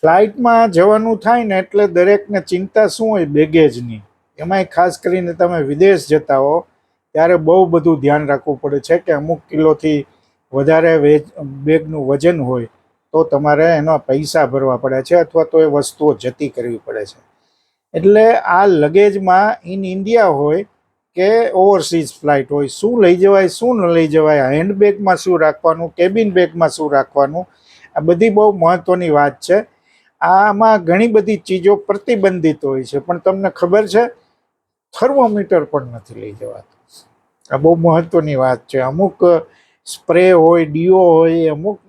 ફ્લાઇટમાં જવાનું થાય ને એટલે દરેકને ચિંતા શું હોય? બેગેજની. એમાંય ખાસ કરીને તમે વિદેશ જતા હો ત્યારે બહુ બધું ધ્યાન રાખવું પડે છે કે અમુક કિલોથી વધારે બેગનું વજન હોય તો તમારે એના પૈસા ભરવા પડે છે અથવા તો એ વસ્તુઓ જતી કરવી પડે છે. એટલે આ લગેજમાં ઇન ઇન્ડિયા હોય કે ઓવરસીઝ ફ્લાઇટ હોય, શું લઈ જવાય શું ન લઈ જવાય, હેન્ડબેગમાં શું રાખવાનું, કેબિન બેગમાં શું રાખવાનું, આ બધી બહુ મહત્ત્વની વાત છે. આમાં ઘણી બધી ચીજો પ્રતિબંધિત હોય છે, પણ તમને ખબર છે થર્મોમીટર પણ નથી લઈ જવાતું. આ બહુ મહત્ત્વની વાત છે. અમુક સ્પ્રે હોય, ડીઓ હોય, અમુક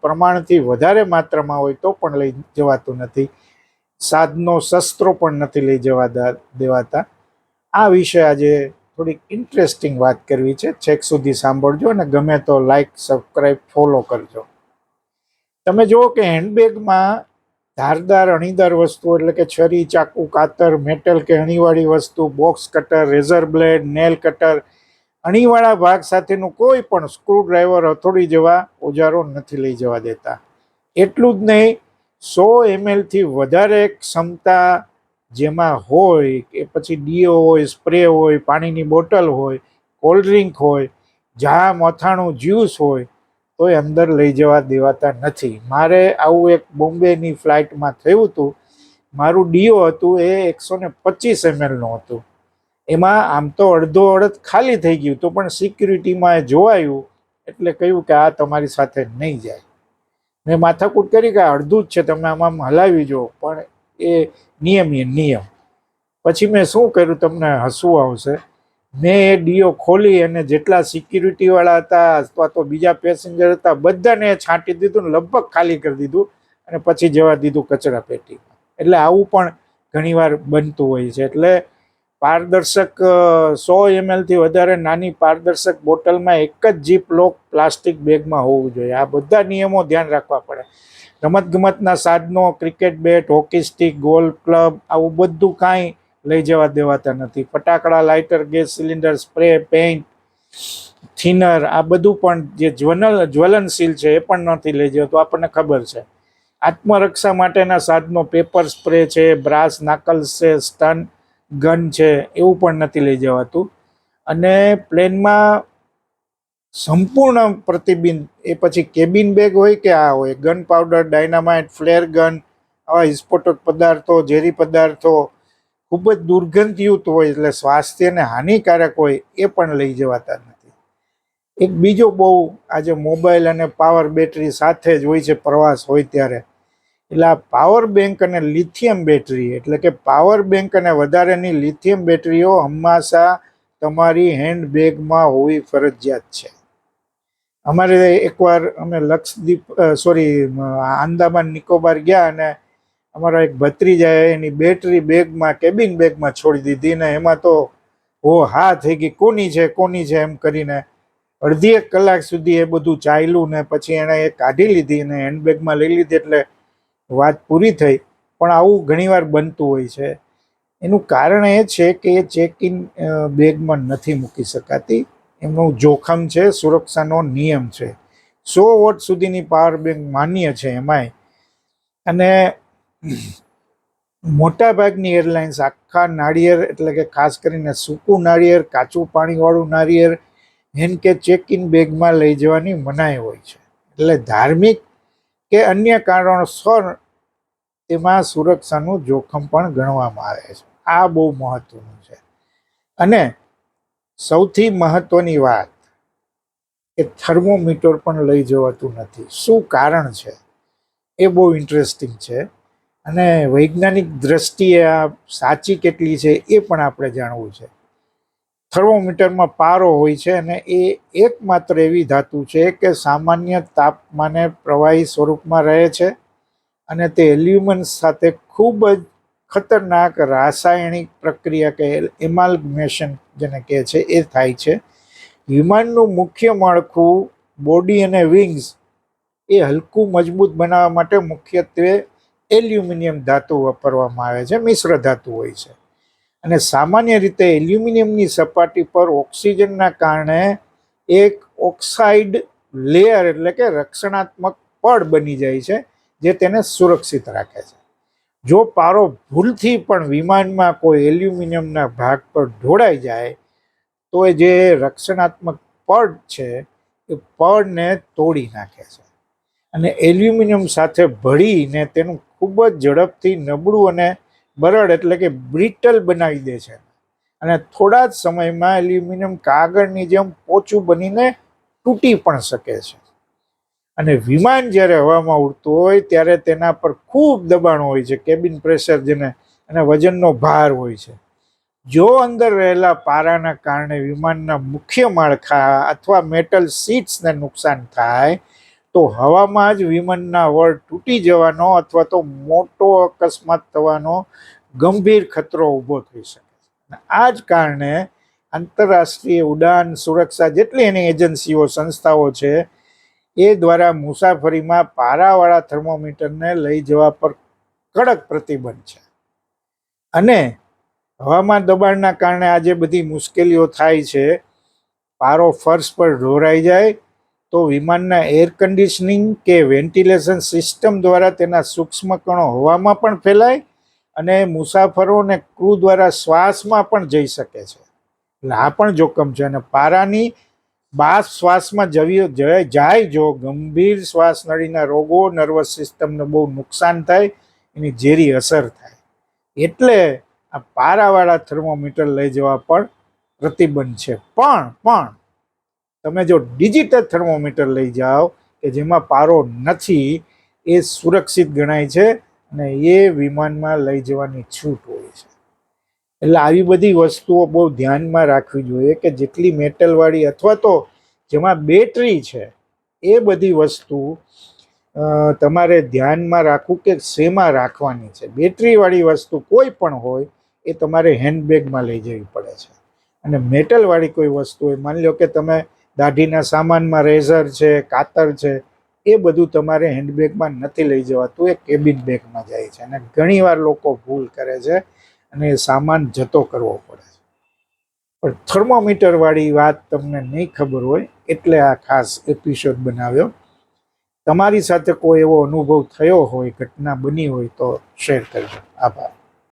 પ્રમાણથી વધારે માત્રામાં હોય તો પણ લઈ જવાતું નથી. સાધનો શસ્ત્રો પણ નથી લઈ જવા દેવાતા. આ વિશે આજે થોડીક ઇન્ટરેસ્ટિંગ વાત કરવી છે. છેક સુધી સાંભળજો અને ગમે તો લાઈક, સબસ્ક્રાઈબ, ફોલો કરજો. તમે જુઓ કે હેન્ડબેગમાં ધારદાર અણીદાર વસ્તુઓ એટલે કે છરી, ચાકુ, કાતર, મેટલ કે અણીવાળી વસ્તુ, box cutter, razor blade, nail cutter, અણીવાળા ભાગ સાથેનું કોઈ પણ સ્ક્રૂડ્રાઈવર, હથોડી જેવા ઓજારો નથી લઈ જવા દેતા. એટલું જ નહીં, 100 ml થી વધારે ક્ષમતા જેમાં હોય કે પછી ડીઓ હોય, સ્પ્રે હોય, પાણીની બોટલ હોય, કોલ્ડ ડ્રિંક હોય, જામ, અથાણું, જ્યુસ હોય તો એ અંદર લઈ જવા દેવાતા નથી. મારે આવું એક બોમ્બેની ફ્લાઇટમાં થયું હતું. મારું ડીઓ હતું એ 125 mlનું હતું. એમાં આમ તો અડધો અડધ ખાલી થઈ ગયું હતું, પણ સિક્યુરિટીમાં જોવાયું એટલે કહ્યું કે આ તમારી સાથે નહીં જાય. મેં માથાકૂટ કરી કે અડધું જ છે, તમે આમાં હલાવી જો, પણ એ નિયમ. પછી મેં શું કર્યું, તમને હસવું આવશે. મેં એ ડીઓ ખોલી અને જેટલા સિક્યુરિટીવાળા હતા અથવા તો બીજા પેસેન્જર હતા બધાને છાંટી દીધું ને લગભગ ખાલી કરી દીધું અને પછી જવા દીધું કચરા પેટીમાં. એટલે આવું પણ ઘણીવાર બનતું હોય છે. એટલે પારદર્શક 100 ml થી વધારે નાની પારદર્શક બોટલમાં એક જ જીપ લોક પ્લાસ્ટિક બેગમાં હોવું જોઈએ. આ બધા નિયમો ધ્યાન રાખવા પડે. રમતગમતના સાધનો, cricket bat, hockey stick, golf club, આવું બધું કાંઈ લઈ જવા દેવાતા નથી. ફટાકડા, lighter, gas cylinder, spray, paint, thinner, આ બધું પણ જે જ્વલનશીલ છે એ પણ નથી લઈ જવાતું. આપણને ખબર છે. આત્મરક્ષા માટેના સાધનો, પેપર સ્પ્રે છે, બ્રાસ નાકલ્સ છે, સ્ટન ગન છે, એવું પણ નથી લઈ જવાતું. અને પ્લેનમાં સંપૂર્ણ પ્રતિબિંબ, એ પછી કેબિન બેગ હોય કે આ હોય, gun powder, dynamite, flare gun, આવા વિસ્ફોટક પદાર્થો, ઝેરી પદાર્થો ખૂબ જ દુર્ગંધયુક્ત હોય એટલે સ્વાસ્થ્યને હાનિકારક હોય એ પણ લઈ જવાતા નથી. એક બીજો બહુ આજે મોબાઈલ અને પાવર બેટરી સાથે જ હોય છે પ્રવાસ હોય ત્યારે. એટલે આ પાવર બેંક અને લિથિયમ બેટરી, એટલે કે પાવર બેંક અને વધારેની લિથિયમ બેટરીઓ હંમેશા તમારી હેન્ડ બેગમાં હોવી ફરજિયાત છે. અમારે એકવાર અમે આંદામાન નિકોબાર ગયા અને અમારા એક ભત્રીજાએ એની બેટરી બેગમાં, કેબિન બેગમાં છોડી દીધી ને એમાં તો હા થઈ ગઈ, કોની છે એમ કરીને અડધી 1 કલાક સુધી એ બધું ચાલ્યું ને પછી એણે એ કાઢી લીધી અને હેન્ડબેગમાં લઈ લીધી એટલે વાત પૂરી થઈ. પણ આવું ઘણીવાર બનતું હોય છે. એનું કારણ એ છે કે એ ચેક ઇન બેગમાં નથી મૂકી શકાતી. એમનું જોખમ છે, સુરક્ષાનો નિયમ છે. 100 વોટ સુધીની પાવર બેંક માન્ય છે એમાંય. અને મોટા ભાગની એરલાઇન્સ આખા નાળિયેર એટલે કે ખાસ કરીને સૂકું નાળિયેર, કાચું પાણીવાળું નાળિયેર હેન્ડ કે ચેક ઇન બેગમાં લઈ જવાની મનાઈ હોય છે. એટલે ધાર્મિક કે અન્ય કારણોસર તેમાં સુરક્ષાનું જોખમ પણ ગણવામાં આવે છે. આ બહુ મહત્વનું છે. અને સૌથી મહત્વની વાત કે થર્મોમીટર પણ લઈ જવાતું નથી. શું કારણ છે એ બહુ ઇન્ટરેસ્ટિંગ છે. અને વૈજ્ઞાનિક દ્રષ્ટિએ આ સાચી કેટલી છે એ પણ આપણે જાણવું છે. થર્મોમીટરમાં પારો હોય છે અને એ એકમાત્ર એવી ધાતુ છે કે સામાન્ય તાપમાને પ્રવાહી સ્વરૂપમાં રહે છે અને તે એલ્યુમિનિયમ સાથે ખૂબ જ ખતરનાક રાસાયણિક પ્રક્રિયા કે એમાલ્ગમેશન જેને કહે છે એ થાય છે. વિમાનનું મુખ્ય માળખું, બોડી અને વિંગ્સ એ હલકું મજબૂત બનાવવા માટે મુખ્યત્વે એલ્યુમિનિયમ ધાતુ વાપરવામાં આવે છે. મિશ્ર ધાતુ હોય છે. અને સામાન્ય રીતે એલ્યુમિનિયમની સપાટી પર ઓક્સિજનના કારણે એક ઓક્સાઇડ લેયર એટલે કે રક્ષણાત્મક પડ બની જાય છે, જે તેને સુરક્ષિત રાખે છે. જો પારો ભૂલથી પણ વિમાનમાં કોઈ એલ્યુમિનિયમના ભાગ પર ઢોળાઈ જાય તો એ જે રક્ષણાત્મક પડ છે એ પડને તોડી નાખે છે અને એલ્યુમિનિયમ સાથે ભળીને તેનું ખૂબ જ ઝડપથી નબળું અને બરડ એટલે કે બ્રિટલ બનાવી દે છે અને થોડા જ સમયમાં એલ્યુમિનિયમ કાગળની જેમ પોચું બનીને તૂટી પણ શકે છે. અને વિમાન જ્યારે હવામાં ઉડતું હોય ત્યારે તેના પર ખૂબ દબાણ હોય છે, કેબિન પ્રેશર જેને, અને વજનનો ભાર હોય છે. જો અંદર રહેલા પારાના કારણે વિમાનના મુખ્ય માળખા અથવા મેટલ સીટ્સને નુકસાન થાય તો હવામાં જ વિમાનના વળ તૂટી જવાનો અથવા તો મોટો અકસ્માત થવાનો ગંભીર ખતરો ઊભો થઈ શકે છે. આ જ કારણે આંતરરાષ્ટ્રીય ઉડાન સુરક્ષા જેટલી એની એજન્સીઓ સંસ્થાઓ છે એ દ્વારા મુસાફરીમાં પારાવાળા થર્મોમીટરને લઈ જવા પર કડક પ્રતિબંધ છે. અને હવામાન દબાણના કારણે આજે બધી મુશ્કેલીઓ થાય છે. પારો ફર્શ પર ઢોરાઈ જાય તો વિમાનના એર કન્ડિશનિંગ કે વેન્ટિલેશન સિસ્ટમ દ્વારા તેના સૂક્ષ્મ કણો હવામાં પણ ફેલાય અને મુસાફરો અને ક્રૂ દ્વારા શ્વાસમાં પણ જઈ શકે છે. એટલે આ પણ જોખમ છે. અને પારાની બાષ્પ શ્વાસમાં જાય જો ગંભીર શ્વાસ નળીના રોગો, નર્વસ સિસ્ટમને બહુ નુકસાન થાય, એની ઝેરી અસર થાય. એટલે આ પારાવાળા થર્મોમીટર લઈ જવા પણ પ્રતિબંધ છે. પણ તમે જો ડિજિટલ થર્મોમીટર લઈ જાઓ કે જેમાં પારો નથી, એ સુરક્ષિત ગણાય છે અને એ વિમાનમાં લઈ જવાની છૂટ હોય છે. એટલે આવી બધી વસ્તુઓ બહુ ધ્યાનમાં રાખવી જોઈએ કે જેટલી મેટલવાળી અથવા તો જેમાં બેટરી છે એ બધી વસ્તુ તમારે ધ્યાનમાં રાખવું કે શેમાં રાખવાની છે. બેટરીવાળી વસ્તુ કોઈ પણ હોય એ તમારે હેન્ડબેગમાં લઈ જવી પડે છે. અને મેટલવાળી કોઈ વસ્તુ હોય, માની લો કે તમે દાઢીના સામાનમાં રેઝર છે, કાતર છે, એ બધું તમારે હેન્ડબેગમાં નથી લઈ જવાતું, એ કેબિન બેગમાં જાય છે. અને ઘણીવાર લોકો ભૂલ કરે છે અને એ સામાન જતો કરવો પડે છે. પણ થર્મોમીટરવાળી વાત તમને નહીં ખબર હોય એટલે આ ખાસ એપિસોડ બનાવ્યો. તમારી સાથે કોઈ એવો અનુભવ થયો હોય, ઘટના બની હોય તો શેર કરજો. આભાર.